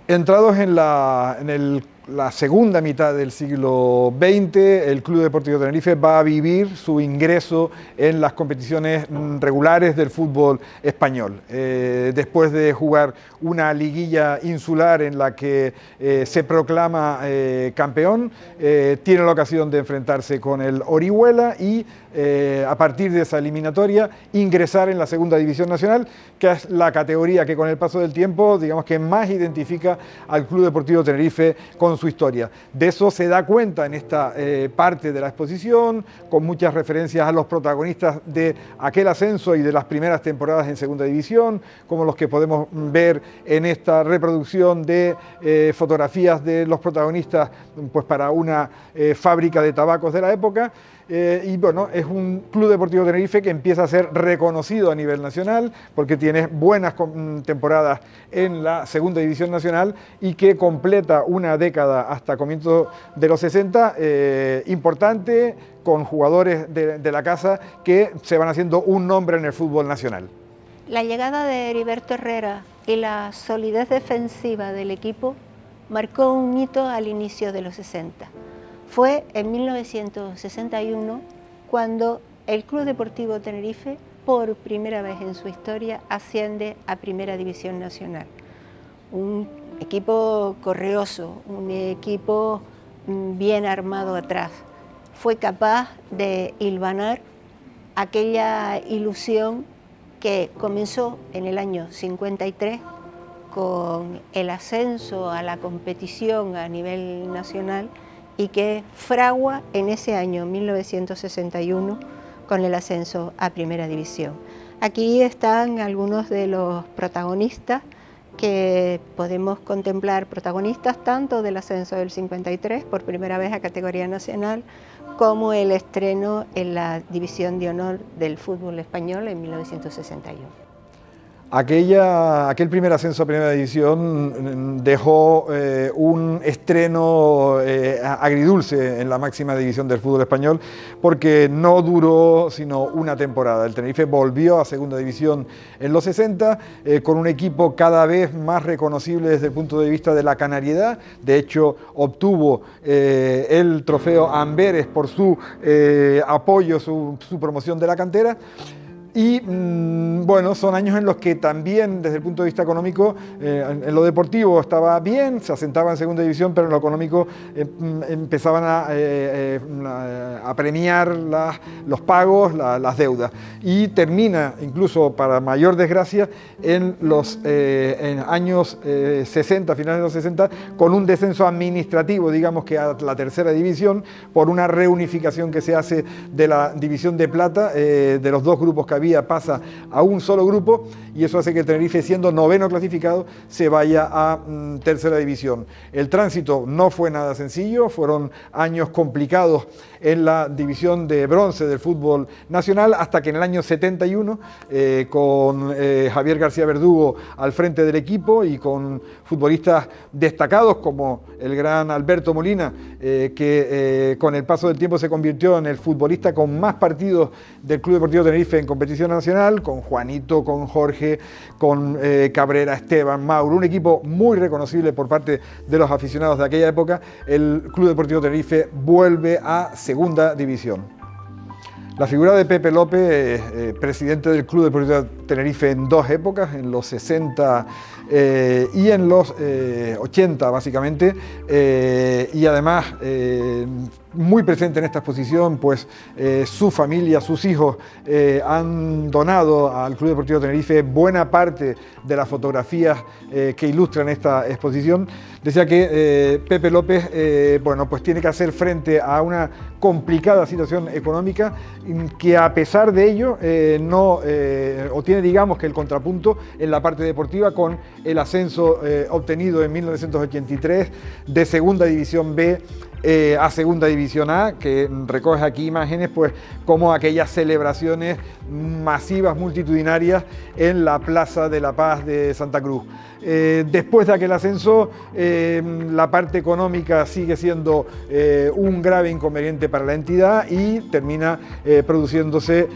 Entrados en la segunda mitad del siglo XX, el Club Deportivo Tenerife va a vivir su ingreso en las competiciones regulares del fútbol español. Después de jugar una liguilla insular en la que se proclama campeón, tiene la ocasión de enfrentarse con el Orihuela y a partir de esa eliminatoria ingresar en la segunda división nacional, que es la categoría que con el paso del tiempo, digamos que más identifica al Club Deportivo Tenerife con su historia. De eso se da cuenta en esta parte de la exposición, con muchas referencias a los protagonistas de aquel ascenso y de las primeras temporadas en segunda división, como los que podemos ver en esta reproducción de fotografías de los protagonistas pues para una fábrica de tabacos de la época. Y bueno, es un Club Deportivo Tenerife que empieza a ser reconocido a nivel nacional porque tiene buenas temporadas en la segunda división nacional y que completa una década hasta comienzos de los 60 importante, con jugadores de la casa que se van haciendo un nombre en el fútbol nacional. La llegada de Heriberto Herrera y la solidez defensiva del equipo marcó un hito al inicio de los 60. Fue en 1961 cuando el Club Deportivo Tenerife, por primera vez en su historia, asciende a Primera División Nacional. Un equipo correoso, un equipo bien armado atrás. Fue capaz de hilvanar aquella ilusión que comenzó en el año 53 con el ascenso a la competición a nivel nacional y que fragua en ese año 1961 con el ascenso a Primera División. Aquí están algunos de los protagonistas que podemos contemplar, protagonistas tanto del ascenso del 53 por primera vez a categoría nacional, como el estreno en la División de Honor del fútbol español en 1961. Aquel primer ascenso a Primera División dejó un estreno agridulce en la máxima división del fútbol español porque no duró sino una temporada. El Tenerife volvió a Segunda División en los 60 con un equipo cada vez más reconocible desde el punto de vista de la canariedad. De hecho, obtuvo el trofeo Amberes por su apoyo, su promoción de la cantera. Y bueno, son años en los que también desde el punto de vista económico, en lo deportivo estaba bien, se asentaba en segunda división, pero en lo económico empezaban a premiar los pagos, las deudas. Y termina, incluso para mayor desgracia, en los años 60, finales de los 60, con un descenso administrativo, digamos que a la tercera división, por una reunificación que se hace de la división de plata, de los dos grupos que había, pasa a un solo grupo y eso hace que el Tenerife, siendo noveno clasificado, se vaya a tercera división. El tránsito no fue nada sencillo, fueron años complicados en la división de bronce del fútbol nacional, hasta que en el año 71, con Javier García Verdugo al frente del equipo y con futbolistas destacados como el gran Alberto Molina, que con el paso del tiempo se convirtió en el futbolista con más partidos del Club Deportivo Tenerife en competición nacional, con Juanito, con Jorge, con Cabrera, Esteban, Mauro, un equipo muy reconocible por parte de los aficionados de aquella época. El Club Deportivo Tenerife vuelve a segunda división. La figura de Pepe López, presidente del Club Deportivo Tenerife en dos épocas, en los 60 y en los 80 básicamente, y además muy presente en esta exposición, pues su familia, sus hijos han donado al Club Deportivo Tenerife buena parte de las fotografías que ilustran esta exposición. Decía que Pepe López bueno, pues tiene que hacer frente a una complicada situación económica que, a pesar de ello, o tiene, digamos, que el contrapunto en la parte deportiva con el ascenso obtenido en 1983 de Segunda División B a Segunda División A, que recoge aquí imágenes, pues como aquellas celebraciones masivas, multitudinarias en la Plaza de la Paz de Santa Cruz. Después de aquel ascenso, la parte económica sigue siendo un grave inconveniente para la entidad y termina produciéndose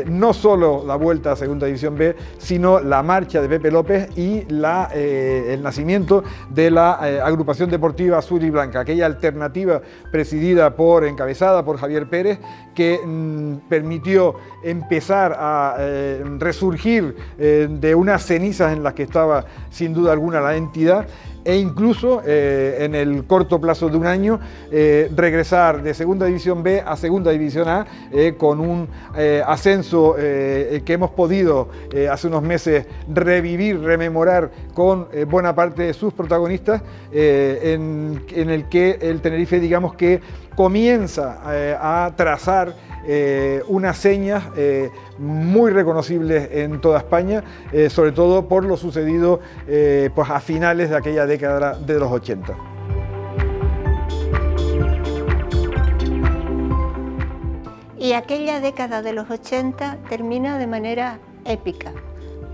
no solo la vuelta a Segunda División B, sino la marcha de Pepe López y el nacimiento de la agrupación deportiva Azul y Blanca, aquella alternativa encabezada por Javier Pérez, que permitió empezar a resurgir de unas cenizas en las que estaba sin duda alguna la entidad, e incluso en el corto plazo de un año regresar de Segunda División B a Segunda División A con un ascenso que hemos podido hace unos meses revivir, rememorar con buena parte de sus protagonistas, en el que el Tenerife, digamos que comienza a trazar unas señas muy reconocibles en toda España, sobre todo por lo sucedido pues a finales de aquella década de los 80. Y aquella década de los 80 termina de manera épica,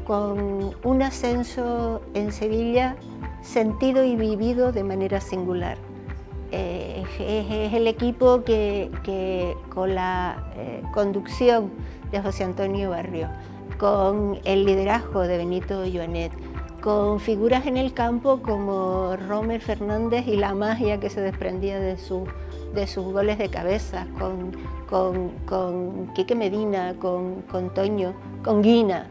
con un ascenso en Sevilla sentido y vivido de manera singular. Es el equipo que con la conducción de José Antonio Barrio, con el liderazgo de Benito Joanet, con figuras en el campo como Rommel Fernández y la magia que se desprendía de sus goles de cabeza, con Quique Medina, con Toño, con Guina.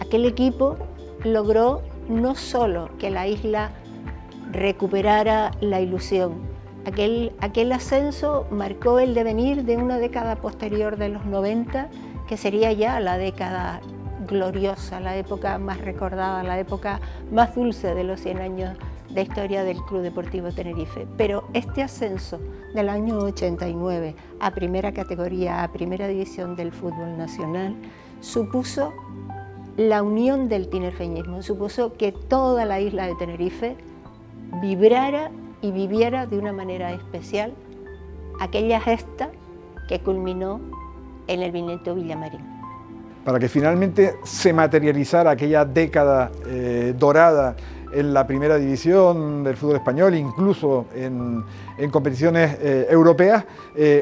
Aquel equipo logró no solo que la isla recuperara la ilusión. Aquel ascenso marcó el devenir de una década posterior de los 90, que sería ya la década gloriosa, la época más recordada, la época más dulce de los 100 años de historia del Club Deportivo Tenerife. Pero este ascenso del año 89 a primera categoría, a primera división del fútbol nacional, supuso la unión del tinerfeñismo, supuso que toda la isla de Tenerife vibrara y viviera de una manera especial aquella gesta que culminó en el Benito Villamarín. Para que finalmente se materializara aquella década dorada en la primera división del fútbol español, incluso en competiciones europeas,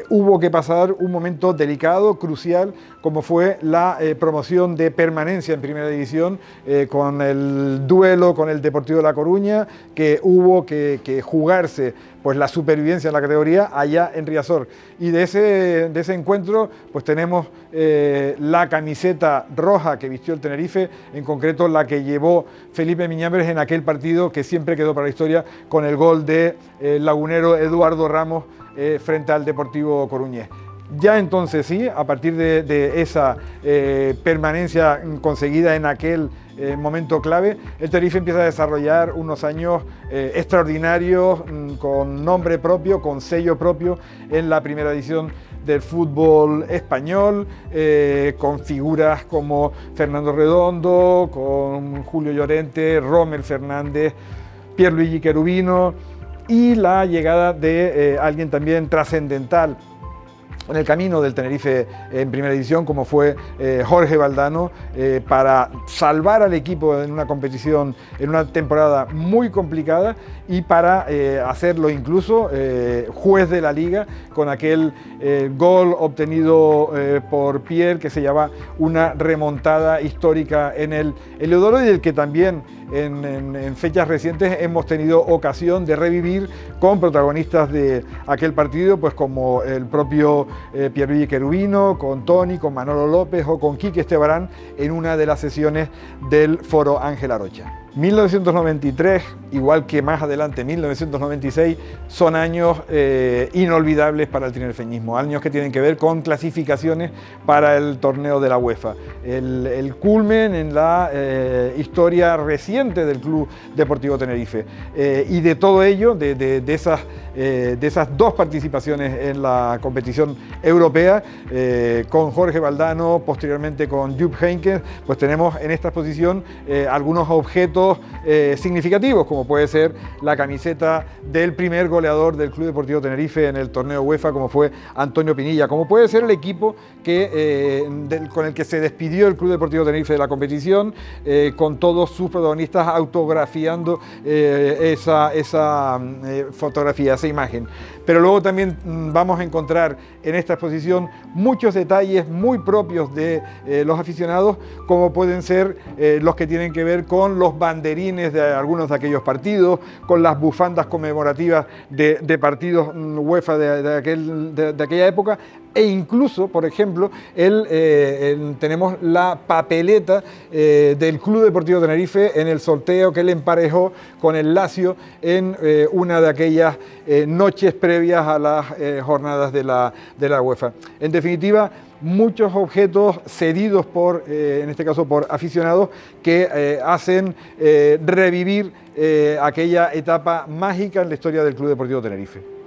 hubo que pasar un momento delicado, crucial, como fue la promoción de permanencia en primera división, con el duelo con el Deportivo de La Coruña, que hubo que jugarse pues la supervivencia en la categoría allá en Riazor. Y de ese encuentro pues tenemos la camiseta roja que vistió el Tenerife, en concreto la que llevó Felipe Miñambres en aquel partido que siempre quedó para la historia con el gol de lagunero Eduardo Ramos frente al Deportivo Coruñés. Ya entonces sí, a partir de esa permanencia conseguida en aquel momento clave, el Tenerife empieza a desarrollar unos años extraordinarios, con nombre propio, con sello propio en la primera edición del fútbol español, con figuras como Fernando Redondo, con Julio Llorente, Rommel Fernández, Pierluigi Cherubino, y la llegada de alguien también trascendental en el camino del Tenerife en primera división, como fue Jorge Valdano, para salvar al equipo en una competición, en una temporada muy complicada, y para hacerlo incluso juez de la liga con aquel gol obtenido por Pierre, que se llama una remontada histórica en el Heliodoro, y del que también en fechas recientes hemos tenido ocasión de revivir con protagonistas de aquel partido, pues como el propio Pierluigi Cherubino, con Toni, con Manolo López o con Quique Estebarán en una de las sesiones del Foro Ángel Arocha. 1993, igual que más adelante 1996, son años inolvidables para el tinerfeñismo, años que tienen que ver con clasificaciones para el torneo de la UEFA, el culmen en la historia reciente del Club Deportivo Tenerife, y de todo ello, de esas dos participaciones en la competición europea, con Jorge Valdano, posteriormente con Jupp Heynckes, pues tenemos en esta exposición algunos objetos objetos significativos, como puede ser la camiseta del primer goleador del Club Deportivo Tenerife en el torneo UEFA, como fue Antonio Pinilla, como puede ser el equipo con el que se despidió el Club Deportivo Tenerife de la competición, con todos sus protagonistas autografiando esa fotografía, esa imagen. Pero luego también vamos a encontrar en esta exposición muchos detalles muy propios de los aficionados, como pueden ser los que tienen que ver con los banderines de algunos de aquellos partidos, con las bufandas conmemorativas de partidos UEFA de aquella época, e incluso, por ejemplo, tenemos la papeleta del Club Deportivo Tenerife en el sorteo que él emparejó con el Lazio en una de aquellas noches previas a las jornadas de la UEFA. En definitiva, muchos objetos cedidos en este caso por aficionados, que hacen revivir aquella etapa mágica en la historia del Club Deportivo Tenerife.